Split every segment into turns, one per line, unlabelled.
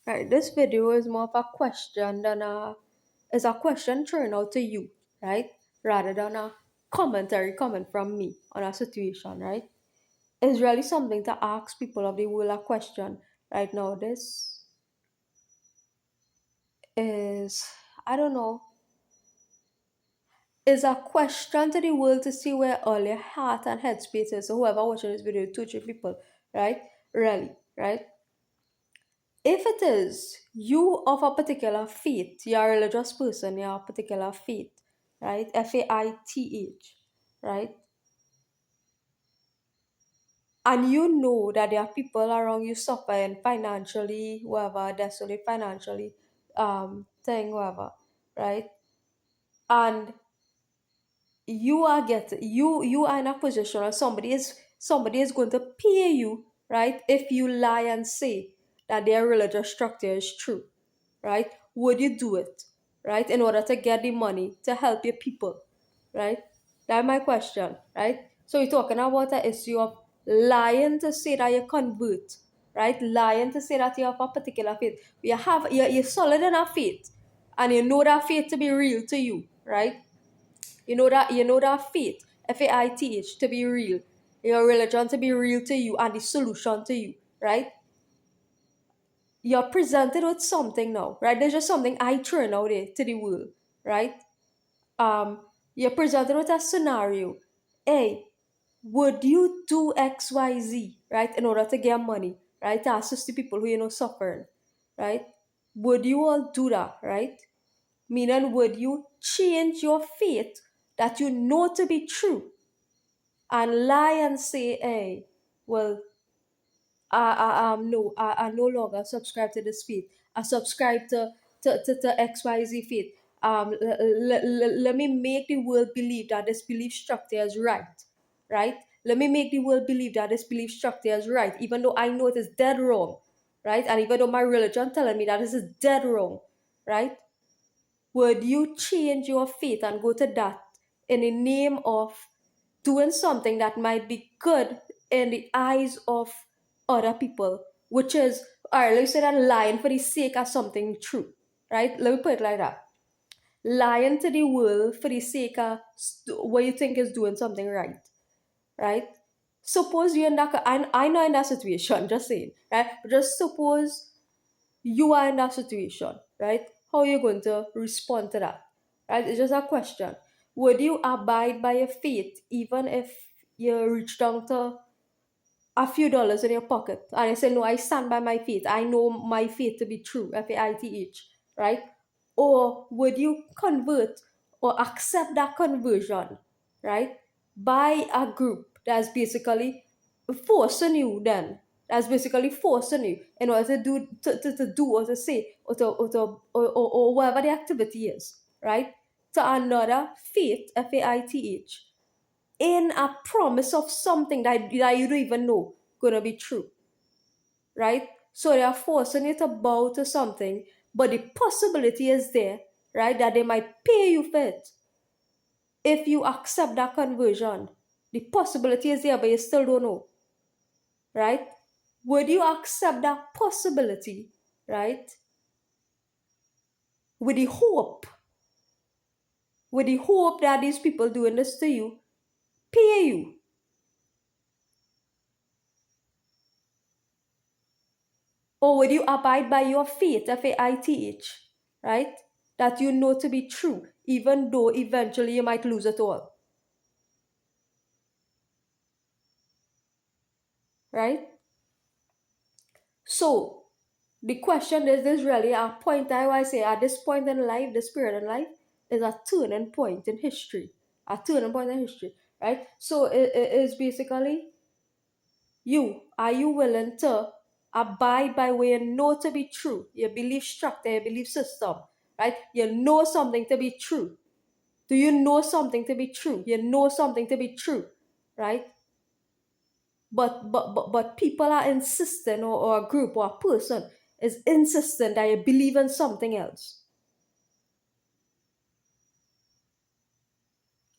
Right, this video is more of a question than is a question thrown out to you, right? Rather than a commentary coming from me on a situation, right? It's really something to ask people of the world a question right now. This is, I don't know, is a question to the world to see where all your heart and headspace is. So whoever watching this video, two, three people, right? Really, right? If it is you of a particular faith, you're a religious person, you're a particular faith, right? faith, right? And you know that there are people around you suffering financially, whoever, desolate financially, thing, whoever, right? And you are in a position where somebody is going to pay you, right? If you lie and say that their religious structure is true, right? Would you do it, right? In order to get the money to help your people, right? That's my question, right? So you're talking about the issue of lying to say that you convert, right? Lying to say that you have a particular faith. You're solid in a faith, and you know that faith to be real to you, right? You know that faith, faith, to be real, your religion to be real to you, and the solution to you, right? You're presented with something now, right? There's just something I turn out there to the world, right? You're presented with a scenario. Hey, would you do XYZ, right, in order to get money, right? To assist the people who suffering, right? Would you all do that, right? Meaning, would you change your faith that you know to be true and lie and say, hey, well, I no longer subscribe to this faith. I subscribe to XYZ faith. Let me make the world believe that this belief structure is right, right? Let me make the world believe that this belief structure is right, even though I know it is dead wrong, right? And even though my religion telling me that this is dead wrong, right? Would you change your faith and go to that in the name of doing something that might be good in the eyes of other people, which is, all right, let's say that lying for the sake of something true, right? Let me put it like that. Lying to the world for the sake of what you think is doing something right, right? Suppose you're in that, I know in that situation, just saying, right? But just suppose you are in that situation, right? How are you going to respond to that? Right? It's just a question. Would you abide by your faith even if you reach down to a few dollars in your pocket and you say, no, I stand by my faith. I know my faith to be true, faith, right? Or would you convert or accept that conversion, right? By a group that's basically forcing you then. That's basically forcing you in order to do or to say or whatever the activity is, right? To another faith, faith, in a promise of something that you don't even know gonna be true, right? So they are forcing you to bow to something, but the possibility is there, right, that they might pay you for it. If you accept that conversion, the possibility is there, but you still don't know, right? Would you accept that possibility, right? With the hope, with the hope that these people doing this to you pay you? Or would you abide by your faith, faith, right? That you know to be true, even though eventually you might lose it all, right? So, the question is this really a point, I say, at this point in life, this period in life is a turning point in history. A turning point in history, right? So, it is basically are you willing to abide by what you know to be true, your belief structure, your belief system, right? You know something to be true. Do you know something to be true? You know something to be true, right? But people are insisting, or a group or a person is insisting that you believe in something else.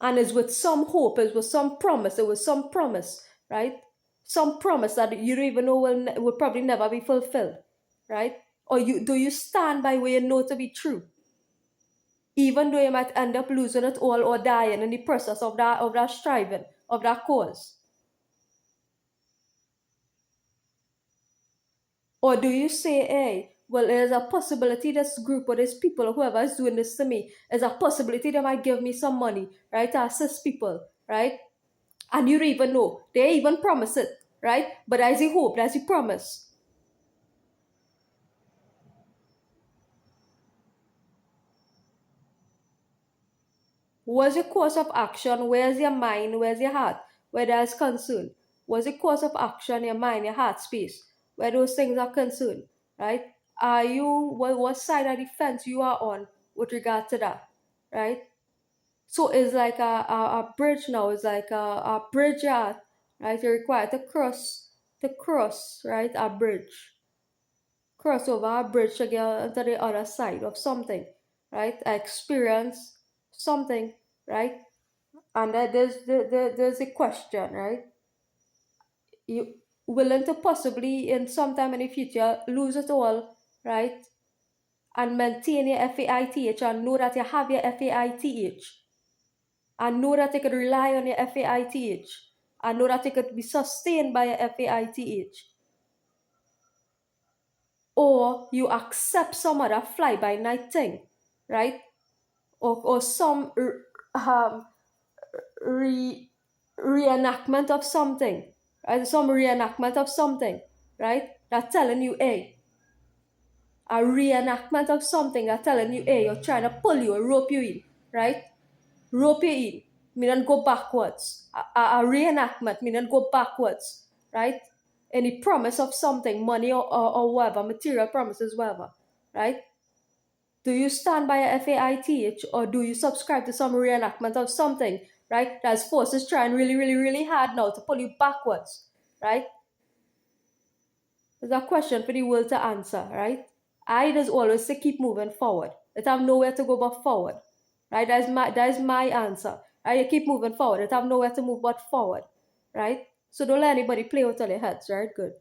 And it's with some hope, it's with some promise, it was some promise, right? Some promise that you don't even know will probably never be fulfilled, right? Or do you stand by what you know to be true? Even though you might end up losing it all or dying in the process of that striving, of that cause. Or do you say, hey, well, there's a possibility this group or this people or whoever is doing this to me, there's a possibility they might give me some money, right, to assist people, right? And you don't even know. They even promise it, right? But there's a hope, there's a promise. What's your course of action? Where's your mind? Where's your heart? Where there's concern. What's the course of action, your mind, your heart space, where those things are concerned, right? Are you, what side of the fence you are on with regard to that, right? So it's like a bridge now, it's like a bridge art, right? You're required to cross, right? A bridge. Cross over a bridge to get to the other side of something, right? Experience something, right? And there's a question, right? You willing to possibly in sometime in the future lose it all, right? And maintain your FAITH and know that you have your FAITH and know that you could rely on your FAITH and know that you could be sustained by your FAITH. Or you accept some other fly by night thing, right? Or some um, re, reenactment of something, right? Some reenactment of something, right? That's telling you, hey, a reenactment of something that's telling you, hey, you're trying to pull you or rope you in, right? Rope you in, meaning go backwards. A reenactment, meaning go backwards, right? Any promise of something, money or whatever, material promises, whatever, right? Do you stand by a FAITH or do you subscribe to some reenactment of something, right? That's forces trying really, really, really hard now to pull you backwards, right? It's a question for the world to answer, right? I just always say keep moving forward. It have nowhere to go but forward, right? That is my answer, right? You keep moving forward. It have nowhere to move but forward, right? So don't let anybody play out on your heads, right? Good.